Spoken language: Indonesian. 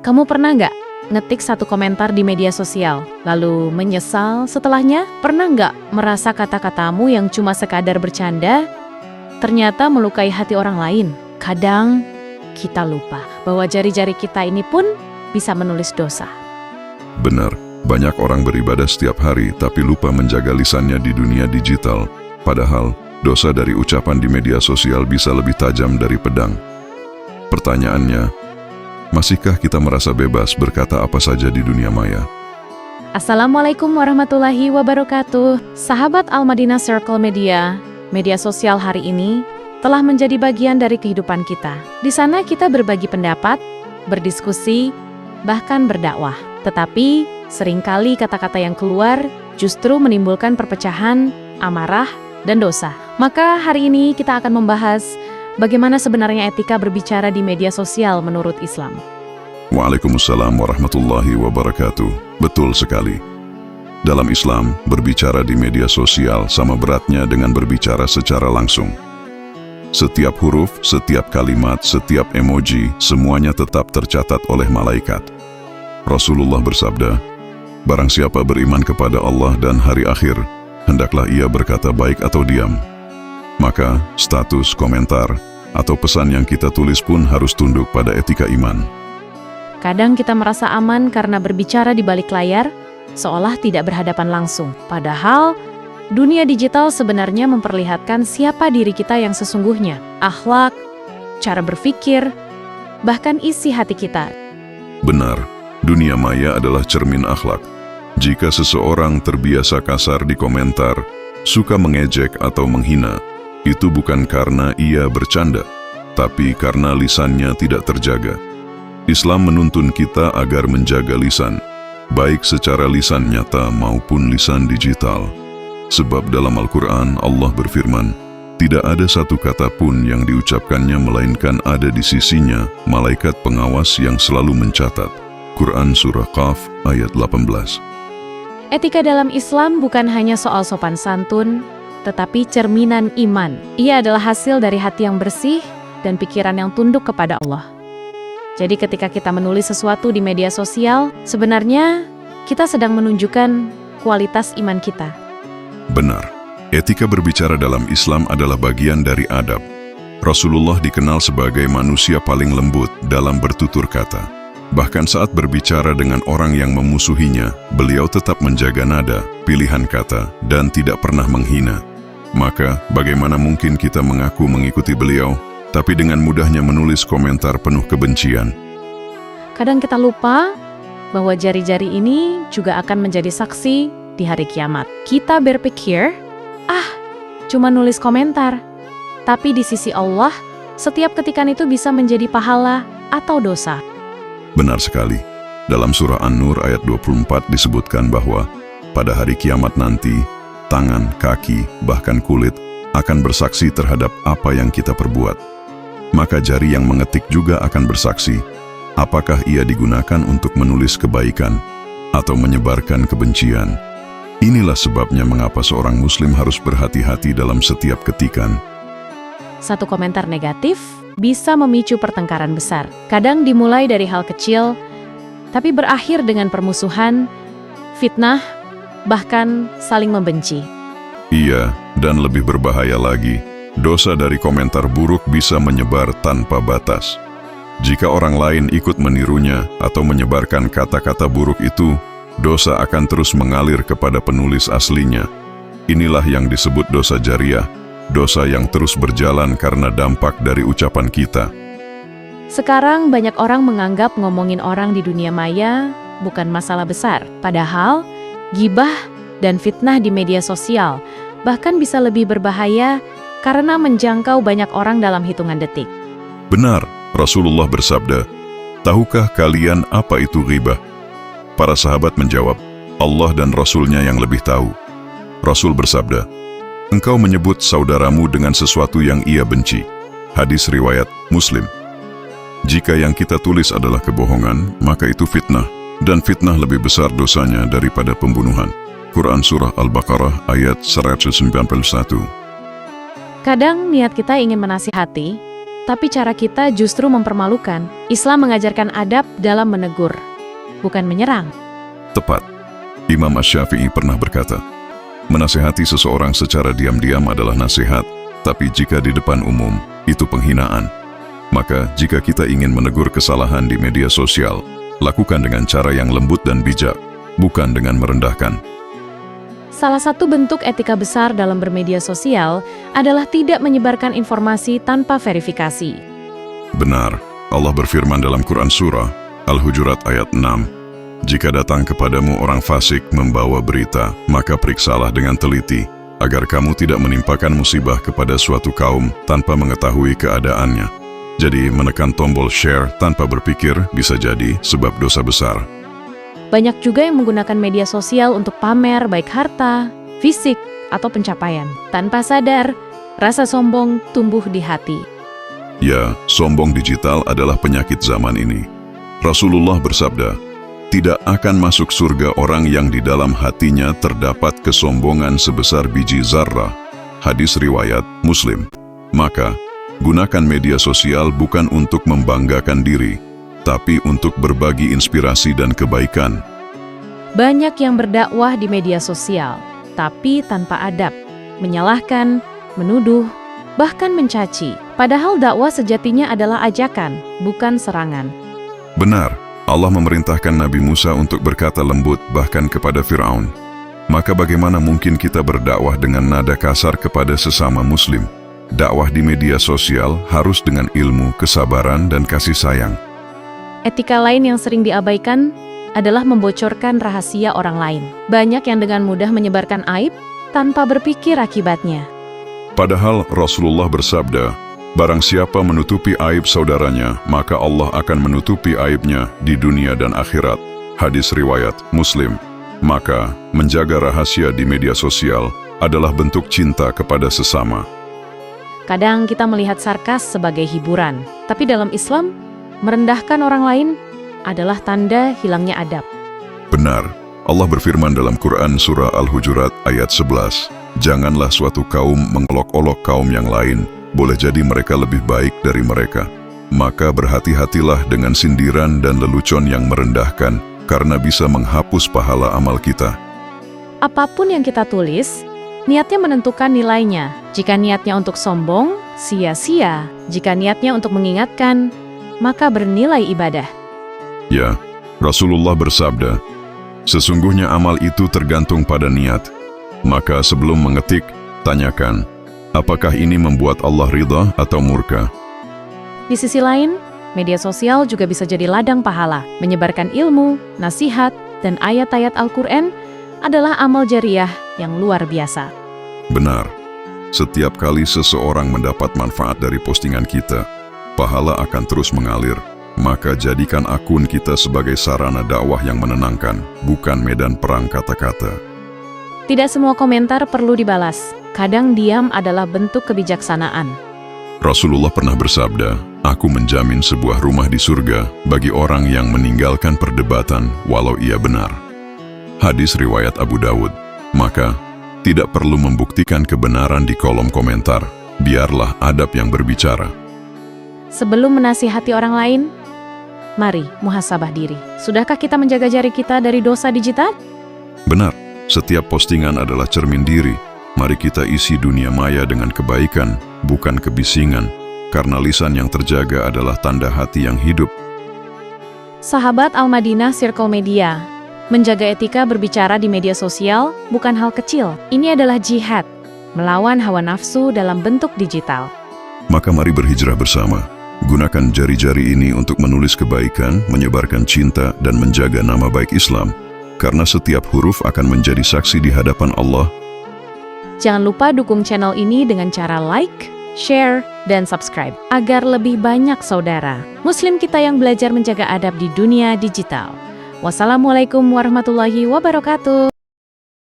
Kamu pernah nggak ngetik satu komentar di media sosial, lalu menyesal setelahnya? Pernah nggak merasa kata-katamu yang cuma sekadar bercanda, ternyata melukai hati orang lain? Kadang kita lupa bahwa jari-jari kita ini pun bisa menulis dosa. Benar, banyak orang beribadah setiap hari tapi lupa menjaga lisannya di dunia digital. Padahal, dosa dari ucapan di media sosial bisa lebih tajam dari pedang. Pertanyaannya, masihkah kita merasa bebas berkata apa saja di dunia maya? Assalamualaikum warahmatullahi wabarakatuh. Sahabat Al-Madinah Circle Media, media sosial hari ini telah menjadi bagian dari kehidupan kita. Di sana kita berbagi pendapat, berdiskusi, bahkan berdakwah. Tetapi seringkali kata-kata yang keluar justru menimbulkan perpecahan, amarah, dan dosa. Maka hari ini kita akan membahas bagaimana sebenarnya etika berbicara di media sosial menurut Islam. Waalaikumsalam warahmatullahi wabarakatuh. Betul sekali. Dalam Islam, berbicara di media sosial sama beratnya dengan berbicara secara langsung. Setiap huruf, setiap kalimat, setiap emoji, semuanya tetap tercatat oleh malaikat. Rasulullah bersabda, "Barang siapa beriman kepada Allah dan hari akhir, hendaklah ia berkata baik atau diam." Maka, status, komentar, atau pesan yang kita tulis pun harus tunduk pada etika iman. Kadang kita merasa aman karena berbicara di balik layar, seolah tidak berhadapan langsung. Padahal, dunia digital sebenarnya memperlihatkan siapa diri kita yang sesungguhnya, akhlak, cara berpikir, bahkan isi hati kita. Benar, dunia maya adalah cermin akhlak. Jika seseorang terbiasa kasar di komentar, suka mengejek atau menghina, itu bukan karena ia bercanda, tapi karena lisannya tidak terjaga. Islam menuntun kita agar menjaga lisan, baik secara lisan nyata maupun lisan digital. Sebab dalam Al-Quran Allah berfirman, tidak ada satu kata pun yang diucapkannya melainkan ada di sisinya malaikat pengawas yang selalu mencatat. Quran Surah Qaf ayat 18. Etika dalam Islam bukan hanya soal sopan santun, tetapi cerminan iman. Ia adalah hasil dari hati yang bersih dan pikiran yang tunduk kepada Allah. Jadi ketika kita menulis sesuatu di media sosial, sebenarnya kita sedang menunjukkan kualitas iman kita. Benar, etika berbicara dalam Islam adalah bagian dari adab. Rasulullah dikenal sebagai manusia paling lembut dalam bertutur kata. Bahkan saat berbicara dengan orang yang memusuhinya, beliau tetap menjaga nada, pilihan kata, dan tidak pernah menghina. Maka, bagaimana mungkin kita mengaku mengikuti beliau, tapi dengan mudahnya menulis komentar penuh kebencian? Kadang kita lupa bahwa jari-jari ini juga akan menjadi saksi di hari kiamat. Kita berpikir, cuma nulis komentar. Tapi di sisi Allah, setiap ketikan itu bisa menjadi pahala atau dosa. Benar sekali. Dalam surah An-Nur ayat 24 disebutkan bahwa pada hari kiamat nanti, tangan, kaki, bahkan kulit akan bersaksi terhadap apa yang kita perbuat. Maka jari yang mengetik juga akan bersaksi, apakah ia digunakan untuk menulis kebaikan atau menyebarkan kebencian. Inilah sebabnya mengapa seorang muslim harus berhati-hati dalam setiap ketikan. Satu komentar negatif bisa memicu pertengkaran besar. Kadang dimulai dari hal kecil, tapi berakhir dengan permusuhan, fitnah, bahkan saling membenci. Iya, dan lebih berbahaya lagi, dosa dari komentar buruk bisa menyebar tanpa batas. Jika orang lain ikut menirunya atau menyebarkan kata-kata buruk itu, dosa akan terus mengalir kepada penulis aslinya. Inilah yang disebut dosa jariah, dosa yang terus berjalan karena dampak dari ucapan kita. Sekarang banyak orang menganggap ngomongin orang di dunia maya bukan masalah besar. Padahal, gibah dan fitnah di media sosial bahkan bisa lebih berbahaya karena menjangkau banyak orang dalam hitungan detik. Benar, Rasulullah bersabda, "Tahukah kalian apa itu ghibah?" Para sahabat menjawab, "Allah dan Rasulnya yang lebih tahu." Rasul bersabda, "Engkau menyebut saudaramu dengan sesuatu yang ia benci." Hadis riwayat Muslim. Jika yang kita tulis adalah kebohongan, maka itu fitnah, dan fitnah lebih besar dosanya daripada pembunuhan. Quran Surah Al-Baqarah ayat 191. Kadang niat kita ingin menasihati, tapi cara kita justru mempermalukan. Islam mengajarkan adab dalam menegur, bukan menyerang. Tepat. Imam Asy-Syafi'i pernah berkata, menasihati seseorang secara diam-diam adalah nasihat, tapi jika di depan umum, itu penghinaan. Maka jika kita ingin menegur kesalahan di media sosial, lakukan dengan cara yang lembut dan bijak, bukan dengan merendahkan. Salah satu bentuk etika besar dalam bermedia sosial adalah tidak menyebarkan informasi tanpa verifikasi. Benar, Allah berfirman dalam Quran Surah Al-Hujurat ayat 6, jika datang kepadamu orang fasik membawa berita, maka periksalah dengan teliti, agar kamu tidak menimpakan musibah kepada suatu kaum tanpa mengetahui keadaannya. Jadi menekan tombol share tanpa berpikir bisa jadi sebab dosa besar. Banyak juga yang menggunakan media sosial untuk pamer baik harta, fisik, atau pencapaian. Tanpa sadar, rasa sombong tumbuh di hati. Ya, sombong digital adalah penyakit zaman ini. Rasulullah bersabda, tidak akan masuk surga orang yang di dalam hatinya terdapat kesombongan sebesar biji zarrah. Hadis riwayat Muslim. Maka, gunakan media sosial bukan untuk membanggakan diri, tapi untuk berbagi inspirasi dan kebaikan. Banyak yang berdakwah di media sosial, tapi tanpa adab, menyalahkan, menuduh, bahkan mencaci. Padahal dakwah sejatinya adalah ajakan, bukan serangan. Benar, Allah memerintahkan Nabi Musa untuk berkata lembut bahkan kepada Fir'aun. Maka bagaimana mungkin kita berdakwah dengan nada kasar kepada sesama muslim? Dakwah di media sosial harus dengan ilmu, kesabaran, dan kasih sayang. Etika lain yang sering diabaikan adalah membocorkan rahasia orang lain. Banyak yang dengan mudah menyebarkan aib tanpa berpikir akibatnya. Padahal Rasulullah bersabda, barang siapa menutupi aib saudaranya, maka Allah akan menutupi aibnya di dunia dan akhirat. Hadis riwayat Muslim. Maka, menjaga rahasia di media sosial adalah bentuk cinta kepada sesama. Kadang kita melihat sarkas sebagai hiburan, tapi dalam Islam, merendahkan orang lain adalah tanda hilangnya adab. Benar, Allah berfirman dalam Quran Surah Al-Hujurat ayat 11, janganlah suatu kaum mengolok-olok kaum yang lain, boleh jadi mereka lebih baik dari mereka. Maka berhati-hatilah dengan sindiran dan lelucon yang merendahkan, karena bisa menghapus pahala amal kita. Apapun yang kita tulis, niatnya menentukan nilainya. Jika niatnya untuk sombong, sia-sia. Jika niatnya untuk mengingatkan, maka bernilai ibadah. Ya, Rasulullah bersabda, sesungguhnya amal itu tergantung pada niat. Maka sebelum mengetik, tanyakan, apakah ini membuat Allah ridha atau murka? Di sisi lain, media sosial juga bisa jadi ladang pahala. Menyebarkan ilmu, nasihat, dan ayat-ayat Al-Quran adalah amal jariah yang luar biasa. Benar, setiap kali seseorang mendapat manfaat dari postingan kita, pahala akan terus mengalir. Maka jadikan akun kita sebagai sarana dakwah yang menenangkan, bukan medan perang kata-kata. Tidak semua komentar perlu dibalas. Kadang diam adalah bentuk kebijaksanaan. Rasulullah pernah bersabda, aku menjamin sebuah rumah di surga bagi orang yang meninggalkan perdebatan walau ia benar. Hadis riwayat Abu Dawud. Maka, tidak perlu membuktikan kebenaran di kolom komentar. Biarlah adab yang berbicara. Sebelum menasihati orang lain, mari muhasabah diri. Sudahkah kita menjaga jari kita dari dosa digital? Benar, setiap postingan adalah cermin diri. Mari kita isi dunia maya dengan kebaikan, bukan kebisingan, karena lisan yang terjaga adalah tanda hati yang hidup. Sahabat Al-Madinah Circle Media, menjaga etika berbicara di media sosial bukan hal kecil. Ini adalah jihad, melawan hawa nafsu dalam bentuk digital. Maka mari berhijrah bersama. Gunakan jari-jari ini untuk menulis kebaikan, menyebarkan cinta, dan menjaga nama baik Islam. Karena setiap huruf akan menjadi saksi di hadapan Allah. Jangan lupa dukung channel ini dengan cara like, share, dan subscribe. Agar lebih banyak saudara Muslim kita yang belajar menjaga adab di dunia digital. Wassalamualaikum warahmatullahi wabarakatuh.